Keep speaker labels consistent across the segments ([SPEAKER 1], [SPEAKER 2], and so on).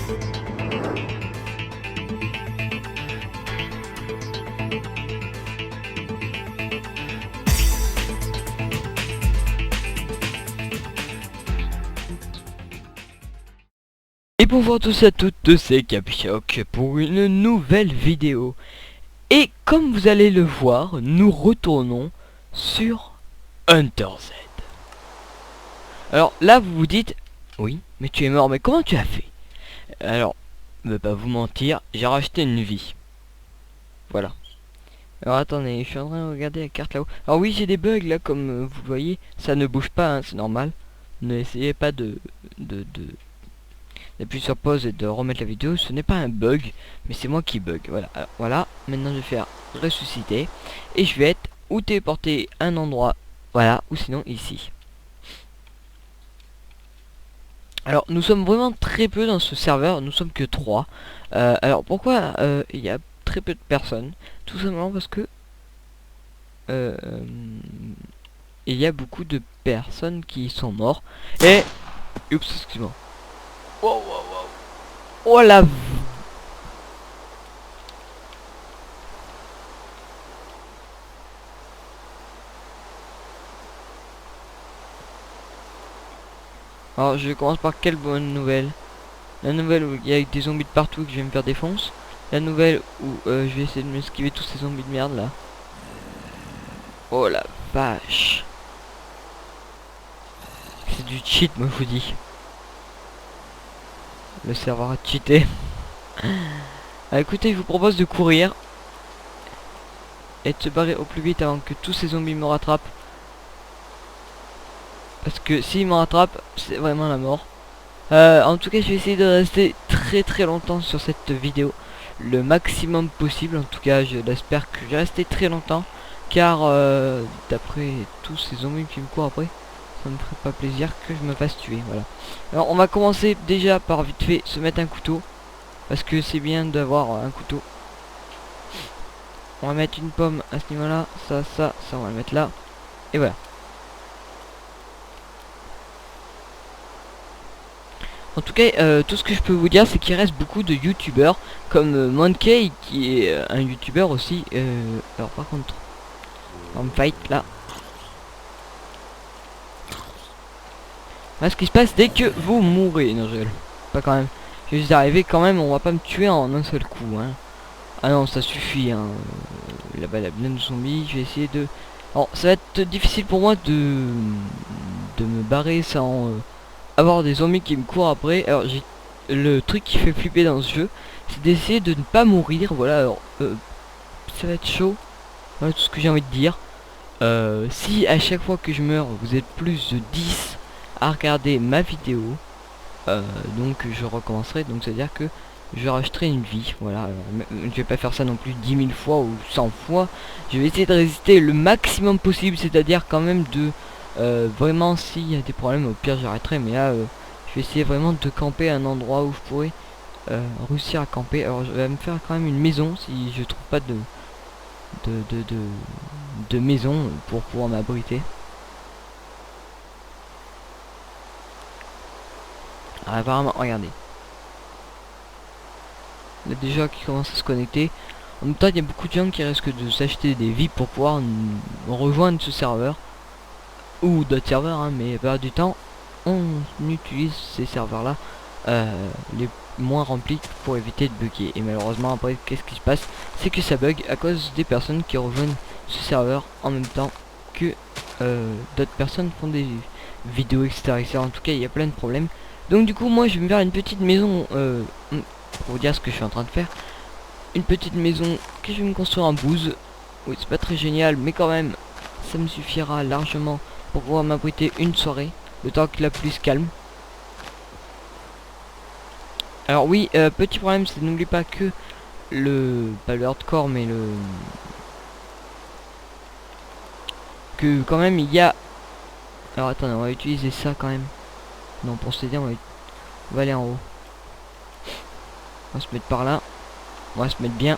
[SPEAKER 1] Et bonjour à tous et à toutes, c'est Capchoc pour une nouvelle vidéo. Et comme vous allez le voir, nous retournons sur Hunter Z. Alors là vous vous dites, oui, mais tu es mort, mais comment tu as fait? Alors, je vais pas vous mentir, j'ai racheté une vie. Voilà. Alors attendez, je suis en train de regarder la carte là-haut. Alors oui, j'ai des bugs là, comme vous le voyez, ça ne bouge pas, hein, c'est normal. N'essayez pas d'appuyer sur pause et de remettre la vidéo, ce n'est pas un bug, mais c'est moi qui bug. Voilà, alors, voilà, maintenant je vais faire ressusciter et je vais être ou téléporté à un endroit, voilà, ou sinon ici. Alors nous sommes vraiment très peu dans ce serveur, nous sommes que 3. Alors pourquoi il y a très peu de personnes? Tout simplement parce que il y a beaucoup de personnes qui sont mortes. Et oups, excuse-moi. Wow, wow, wow. Oh la. Alors je commence par quelle bonne nouvelle? La nouvelle où il y a des zombies de partout que je vais me faire défoncer. La nouvelle où je vais essayer de m'esquiver tous ces zombies de merde là. Oh la vache. C'est du cheat, moi je vous dis. Le serveur a cheaté. Ah, écoutez, je vous propose de courir et de se barrer au plus vite avant que tous ces zombies me rattrapent. Parce que s'ils me rattrapent, c'est vraiment la mort. En tout cas, je vais essayer de rester très longtemps sur cette vidéo. Le maximum possible. En tout cas, je l'espère que je vais rester très longtemps. Car d'après tous ces zombies qui me courent après, ça me ferait pas plaisir que je me fasse tuer. Voilà. Alors on va commencer déjà par vite fait se mettre un couteau. Parce que c'est bien d'avoir un couteau. On va mettre une pomme à ce niveau là. Ça on va le mettre là. Et voilà. En tout cas, tout ce que je peux vous dire, c'est qu'il reste beaucoup de youtubeurs comme Monkey, qui est un youtubeur aussi. Alors par contre, on me fight là. Là, ce qui se passe dès que vous mourrez, non, je pas quand même. Je vais juste arriver quand même, on va pas me tuer en un seul coup, hein. Ah non, ça suffit, hein. Là-bas, la blinde de zombies, je vais essayer de. Alors, ça va être difficile pour moi de me barrer sans avoir des zombies qui me courent après. Alors, j'ai le truc qui fait flipper dans ce jeu, c'est d'essayer de ne pas mourir. Voilà, alors ça va être chaud. Voilà tout ce que j'ai envie de dire. Si à chaque fois que je meurs, vous êtes plus de 10 à regarder ma vidéo, donc je recommencerai. Donc c'est à dire que je rachèterai une vie. Voilà, je vais pas faire ça non plus 10 000 fois ou 100 fois. Je vais essayer de résister le maximum possible, c'est-à-dire quand même de vraiment, s'il y a des problèmes, au pire j'arrêterai, mais là je vais essayer vraiment de camper à un endroit où je pourrais réussir à camper. Alors je vais me faire quand même une maison si je trouve pas de maison pour pouvoir m'abriter. Alors, apparemment, regardez. Il y a des gens qui commencent à se connecter. En même temps, il y a beaucoup de gens qui risquent de s'acheter des vies pour pouvoir rejoindre ce serveur. Ou d'autres serveurs, hein, mais par du temps, on utilise ces serveurs là les moins remplis pour éviter de bugger. Et malheureusement après, qu'est-ce qui se passe, c'est que ça bug à cause des personnes qui rejoignent ce serveur en même temps que d'autres personnes font des vidéos, etc. En tout cas, il y a plein de problèmes. Donc du coup, moi je vais me faire une petite maison pour vous dire ce que je suis en train de faire. Une petite maison que je vais me construire en bouse. Oui, c'est pas très génial, mais quand même ça me suffira largement pour pouvoir m'abriter une soirée, le temps que la pluie se calme. Alors oui, petit problème, c'est n'oublie pas que pas le hardcore, mais que quand même il y a. Alors attendez, on va utiliser ça quand même. Non, pour s'aider, on va aller en haut. On va se mettre par là. On va se mettre bien.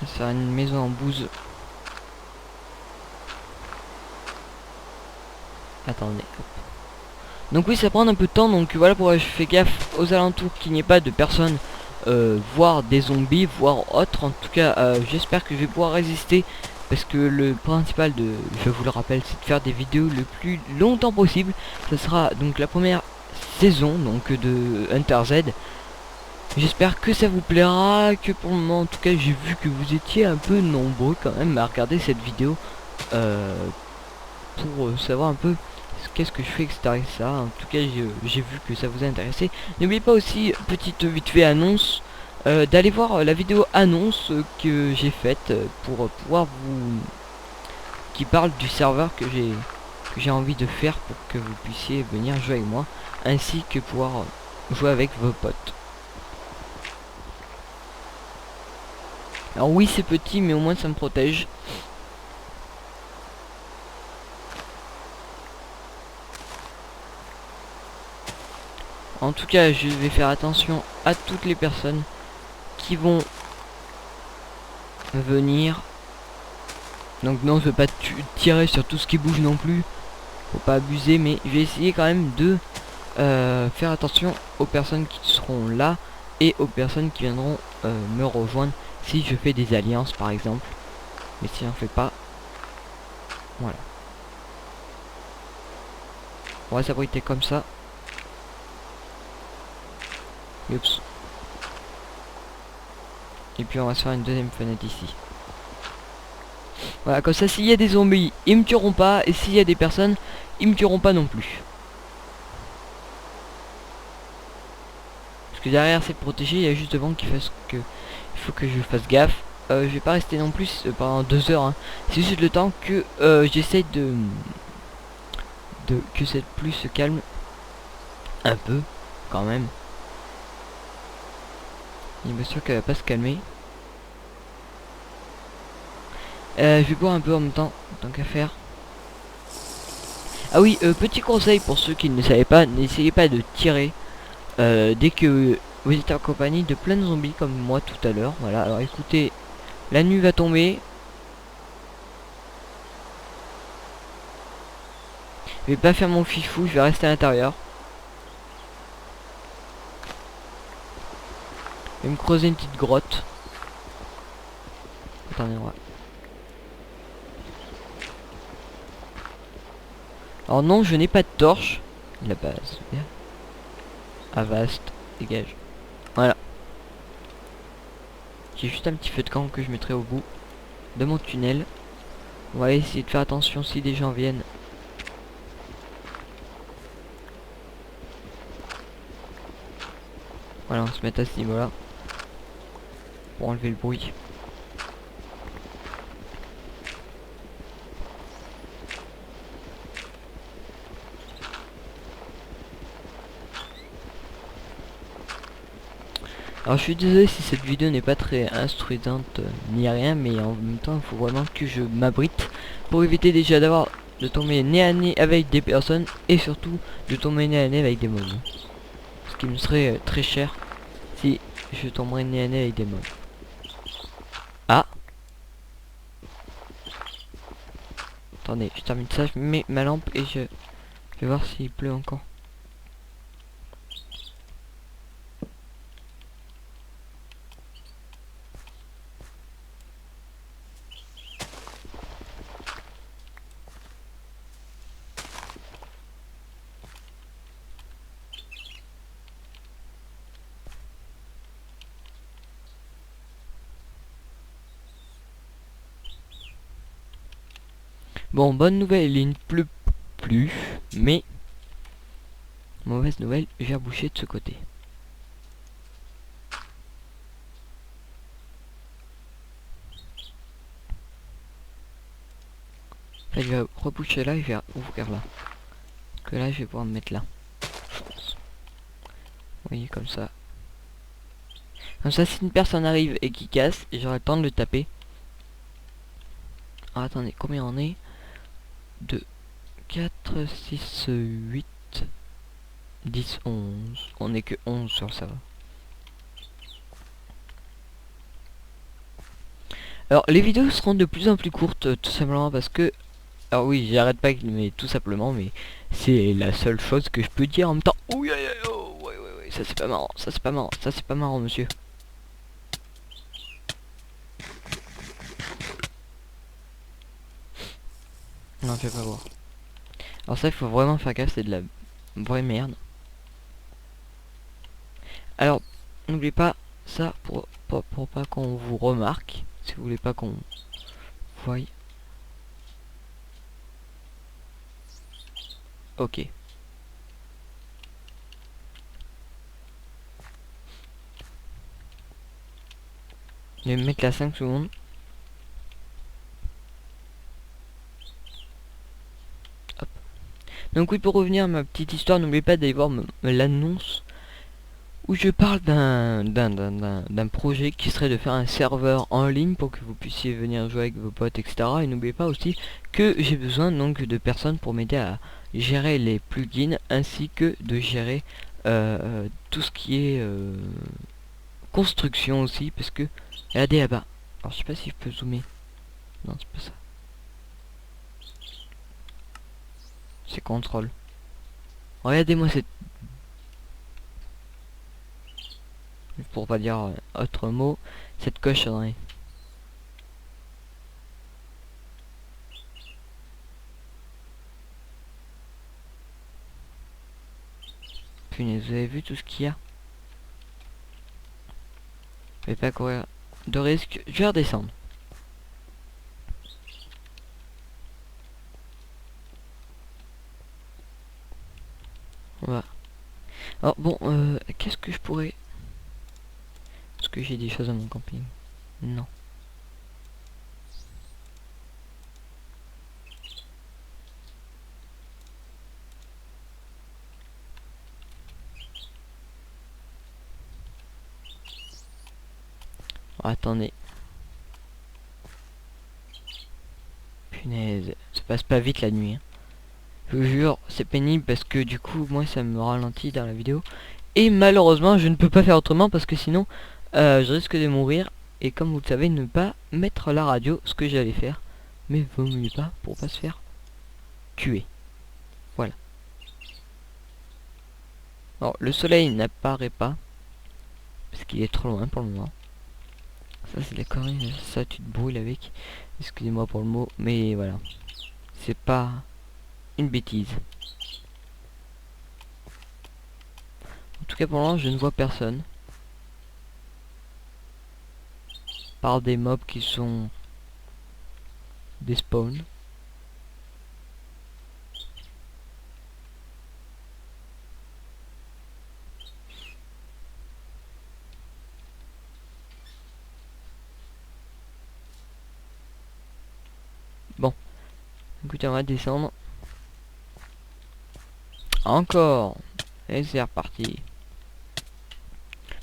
[SPEAKER 1] Ça sera une maison en bouse. Attendez. Hop. Donc oui, ça prend un peu de temps, donc voilà pourquoi je fais gaffe aux alentours qu'il n'y ait pas de personnes, voire des zombies, voire autres. En tout cas, j'espère que je vais pouvoir résister, parce que le principal de, je vous le rappelle, c'est de faire des vidéos le plus longtemps possible. Ça sera donc la première saison donc de Hunter Z. J'espère que ça vous plaira, que pour le moment, en tout cas, j'ai vu que vous étiez un peu nombreux quand même à regarder cette vidéo, pour savoir un peu qu'est-ce que je fais, etc., etc. En tout cas, j'ai vu que ça vous a intéressé. N'oubliez pas aussi, petite vite fait annonce, d'aller voir la vidéo annonce que j'ai faite pour pouvoir vous, qui parle du serveur que j'ai envie de faire pour que vous puissiez venir jouer avec moi, ainsi que pouvoir jouer avec vos potes. Alors oui, c'est petit, mais au moins ça me protège. En tout cas, je vais faire attention à toutes les personnes qui vont venir. Donc non, je vais pas tirer sur tout ce qui bouge non plus. Faut pas abuser, mais je vais essayer quand même de faire attention aux personnes qui seront là et aux personnes qui viendront me rejoindre si je fais des alliances par exemple. Mais si j'en fais pas, voilà. On va s'abriter comme ça. Oups. Et puis on va se faire une deuxième fenêtre ici. Voilà, comme ça s'il y a des zombies, ils me tueront pas. Et s'il y a des personnes, ils me tueront pas non plus. Parce que derrière c'est protégé, il y a juste devant qu'il fasse que... Il faut que je fasse gaffe. Je vais pas rester non plus pendant 2 heures. Hein. C'est juste le temps que j'essaie que cette pluie se calme. Un peu, quand même. Il me sûr qu'elle va pas se calmer. Je vais boire un peu en même temps, tant qu'à faire. Ah oui, petit conseil pour ceux qui ne savaient pas, n'essayez pas de tirer dès que vous êtes en compagnie de plein de zombies comme moi tout à l'heure. Voilà, alors écoutez, la nuit va tomber. Je vais pas faire mon fifou, je vais rester à l'intérieur. Je vais me creuser une petite grotte. Attendez, on va... Alors non, je n'ai pas de torche. La base. Avast, dégage. Voilà. J'ai juste un petit feu de camp que je mettrai au bout de mon tunnel. On va essayer de faire attention si des gens viennent. Voilà, on se met à ce niveau là pour enlever le bruit. Alors je suis désolé si cette vidéo n'est pas très instruisante ni rien, mais en même temps il faut vraiment que je m'abrite pour éviter déjà d'avoir de tomber nez à nez avec des personnes et surtout de tomber nez à nez avec des mobs. Ce qui me serait très cher si je tomberais nez à nez avec des mobs. Ah, attendez, je termine ça, je mets ma lampe et je vais voir s'il pleut encore. Bon, bonne nouvelle, il ne pleut plus, mais mauvaise nouvelle, j'ai bouché de ce côté. Enfin, je vais reboucher là et je vais ouvrir là. Que là, je vais pouvoir me mettre là. Vous voyez, comme ça. Comme ça, si une personne arrive et qui casse, j'aurai le temps de le taper. Alors, attendez, combien on est? 2, 4, 6, 8, 10, 11. On est que 11 sur ça. Alors les vidéos seront de plus en plus courtes, tout simplement parce que... Alors oui, j'arrête pas, mais tout simplement, mais c'est la seule chose que je peux dire en même temps. Oui, oh, ouais, ouais, ouais, ça c'est pas marrant, ça c'est pas marrant, ça c'est pas marrant, monsieur. Non, fais pas voir. Alors ça, il faut vraiment faire gaffe, c'est de la vraie merde. Alors, n'oubliez pas ça pour pas qu'on vous remarque, si vous voulez pas qu'on voie. Ok. Je vais me mettre la 5 secondes. Hop. Donc oui, pour revenir à ma petite histoire, n'oubliez pas d'aller voir l'annonce où je parle d'un projet qui serait de faire un serveur en ligne pour que vous puissiez venir jouer avec vos potes, etc. Et n'oubliez pas aussi que j'ai besoin donc de personnes pour m'aider à gérer les plugins ainsi que de gérer tout ce qui est construction aussi, parce que regardez là-bas. Alors je sais pas si je peux zoomer. Non, c'est pas ça. C'est contrôle. Regardez-moi cette... Pour pas dire autre mot, cette cochonnerie. Punaise, vous avez vu tout ce qu'il y a? Je vais pas courir de risque, je vais redescendre. Voilà. Alors bon, qu'est-ce que je pourrais... Est-ce que j'ai des choses à mon camping? Non. Oh, attendez. Punaise, ça passe pas vite la nuit, hein. Je vous jure, c'est pénible parce que du coup, moi, ça me ralentit dans la vidéo. Et malheureusement, je ne peux pas faire autrement parce que sinon, je risque de mourir. Et comme vous le savez, ne pas mettre la radio, ce que j'allais faire. Mais vaut mieux pas pour pas se faire tuer. Voilà. Alors, le soleil n'apparaît pas parce qu'il est trop loin pour le moment. Ça, c'est la connerie. Ça, tu te brûles avec. Excusez-moi pour le mot, mais voilà. C'est pas une bêtise. En tout cas, pour l'instant, je ne vois personne. Par des mobs qui sont des spawns. Bon, écoutez, on va descendre. Encore. Et c'est reparti.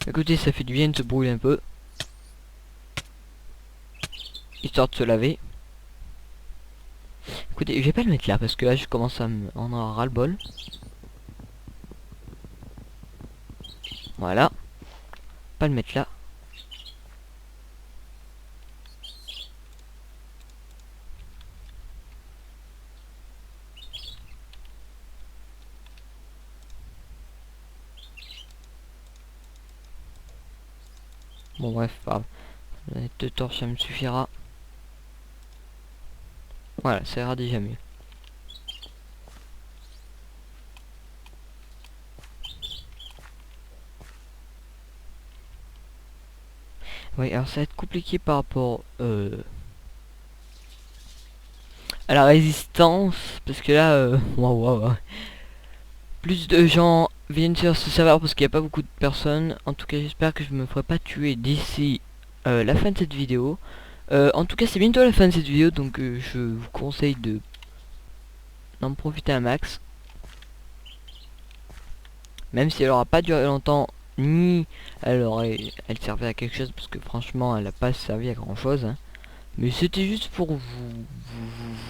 [SPEAKER 1] Écoutez, ça fait du bien de se brûler un peu. Histoire de se laver. Écoutez, je vais pas le mettre là parce que là je commence à en avoir ras-le-bol. Voilà. Pas le mettre là. Bon bref, pas grave. La de torche ça me suffira. Voilà, ça ira déjà mieux. Oui, alors ça va être compliqué par rapport à la résistance. Parce que là, waouh, waouh. Plus de gens viennent sur ce serveur parce qu'il n'y a pas beaucoup de personnes. En tout cas, j'espère que je me ferai pas tuer d'ici la fin de cette vidéo. En tout cas, c'est bientôt la fin de cette vidéo, donc je vous conseille de d'en profiter un max. Même si elle aura pas duré longtemps, ni elle servait à quelque chose, parce que franchement, elle n'a pas servi à grand chose. Hein. Mais c'était juste pour vous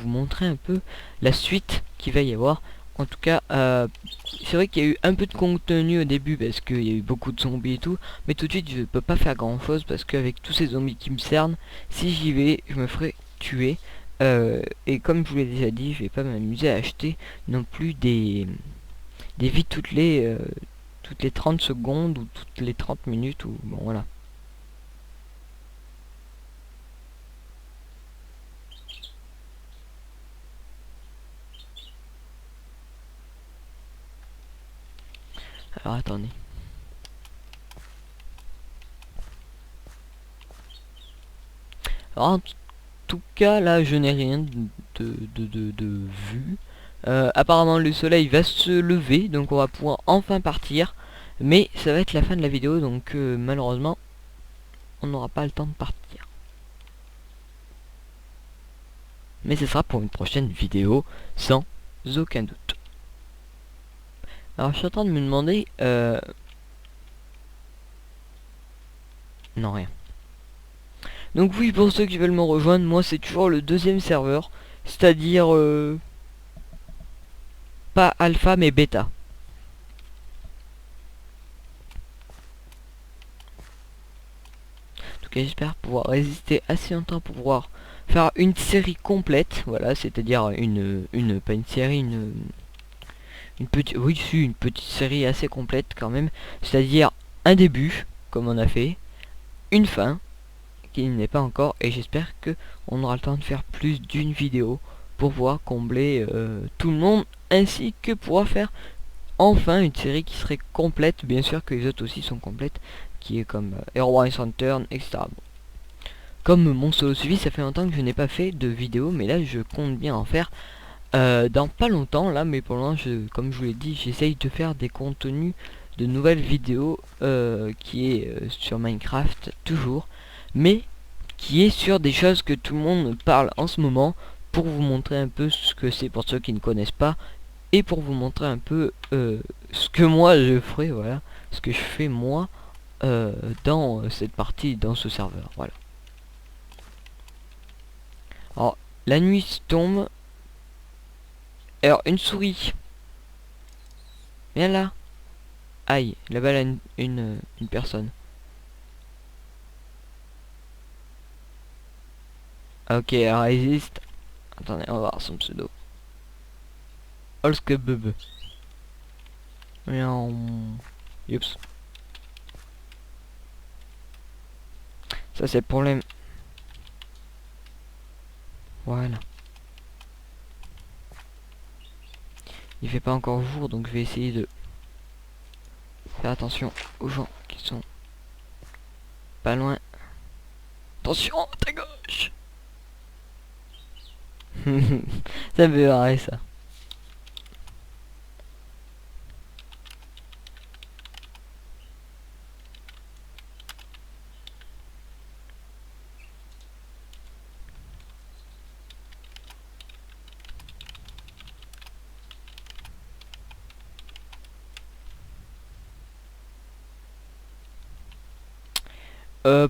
[SPEAKER 1] montrer un peu la suite qu'il va y avoir. En tout cas, c'est vrai qu'il y a eu un peu de contenu au début parce qu'il y a eu beaucoup de zombies et tout, mais tout de suite je peux pas faire grand chose parce qu'avec tous ces zombies qui me cernent, si j'y vais, je me ferai tuer. Et comme je vous l'ai déjà dit, je vais pas m'amuser à acheter non plus des vies toutes les 30 secondes ou toutes les 30 minutes ou bon voilà. Alors attendez. Alors en tout cas là je n'ai rien de vu. Apparemment le soleil va se lever donc on va pouvoir enfin partir. Mais ça va être la fin de la vidéo donc malheureusement on n'aura pas le temps de partir. Mais ce sera pour une prochaine vidéo sans aucun doute. Alors je suis en train de me demander... Non rien. Donc oui, pour ceux qui veulent me rejoindre, moi c'est toujours le deuxième serveur. C'est-à-dire... pas alpha mais bêta. En tout cas j'espère pouvoir résister assez longtemps pour pouvoir faire une série complète. Voilà, c'est-à-dire pas une série, une petite... Oui, si, une petite série assez complète quand même. C'est-à-dire un début, comme on a fait, une fin, qui n'est pas encore, et j'espère que on aura le temps de faire plus d'une vidéo pour pouvoir combler tout le monde, ainsi que pouvoir faire enfin une série qui serait complète, bien sûr que les autres aussi sont complètes, qui est comme Hero Turn, etc. Bon. Comme mon solo suivi, ça fait longtemps que je n'ai pas fait de vidéo, mais là je compte bien en faire dans pas longtemps là, mais pour l'instant, comme je vous l'ai dit, j'essaye de faire des contenus de nouvelles vidéos qui est sur Minecraft toujours, mais qui est sur des choses que tout le monde parle en ce moment, pour vous montrer un peu ce que c'est pour ceux qui ne connaissent pas, et pour vous montrer un peu ce que moi je ferai, voilà, ce que je fais moi dans cette partie, dans ce serveur, voilà. Alors, la nuit tombe. Alors, une souris. Viens là. Aïe, là-bas, là, une personne. Ok, elle résiste. Attendez, on va voir son pseudo. Olskebub. Oups. Ça, c'est le problème. Voilà. Il fait pas encore jour, donc je vais essayer de faire attention aux gens qui sont pas loin. Attention, à ta gauche. Ça me fait marrer ça.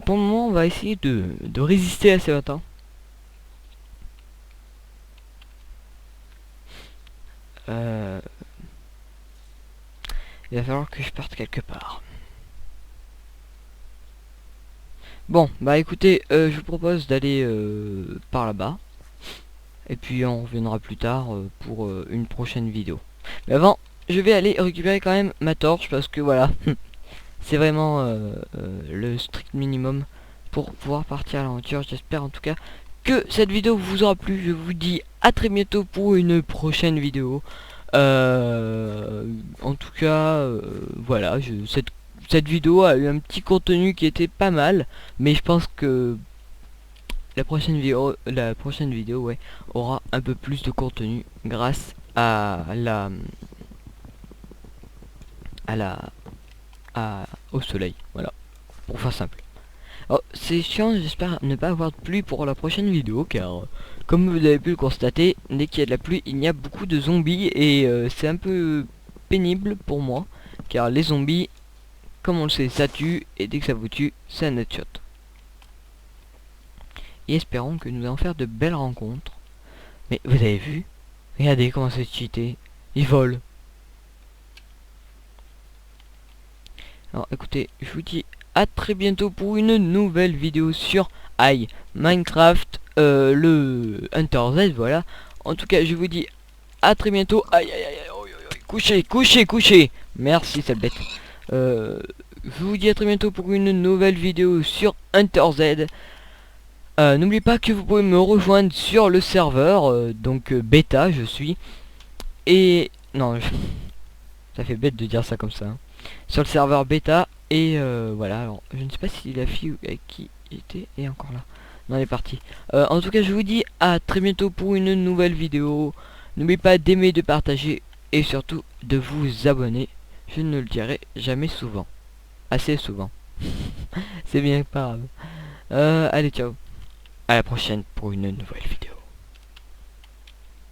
[SPEAKER 1] Pour le moment, on va essayer de résister assez longtemps. Il va falloir que je parte quelque part. Bon, bah écoutez, je vous propose d'aller par là-bas. Et puis on reviendra plus tard pour une prochaine vidéo. Mais avant, je vais aller récupérer quand même ma torche parce que voilà, c'est vraiment le strict minimum pour pouvoir partir à l'aventure. J'espère en tout cas que cette vidéo vous aura plu. Je vous dis à très bientôt pour une prochaine vidéo. En tout cas, voilà, cette vidéo a eu un petit contenu qui était pas mal, mais je pense que la prochaine vidéo ouais, aura un peu plus de contenu grâce à au soleil, voilà, pour faire simple. Oh, c'est chiant, j'espère ne pas avoir de pluie pour la prochaine vidéo, car comme vous avez pu le constater, dès qu'il y a de la pluie, il y a beaucoup de zombies, et c'est un peu pénible pour moi, car les zombies, comme on le sait, ça tue, et dès que ça vous tue, c'est un headshot. Et espérons que nous allons faire de belles rencontres. Mais vous avez vu? Regardez comment c'est cheaté. Il vole. Alors écoutez, je vous dis à très bientôt pour une nouvelle vidéo sur Minecraft, le Hunter Z, voilà. En tout cas, je vous dis à très bientôt. Aïe aïe aïe, couchez, couchez, couchez. Merci, sale bête. Je vous dis à très bientôt pour une nouvelle vidéo sur Hunter Z. N'oubliez pas que vous pouvez me rejoindre sur le serveur, donc bêta, je suis. Et non, ça fait bête de dire ça comme ça, hein. Sur le serveur bêta. Et voilà, alors je ne sais pas si la fille avec qui était est encore là. Non, elle est partie. En tout cas, je vous dis à très bientôt pour une nouvelle vidéo. N'oubliez pas d'aimer, de partager et surtout de vous abonner. Je ne le dirai jamais souvent. Assez souvent. C'est bien pas grave. Allez, ciao. À la prochaine pour une nouvelle vidéo.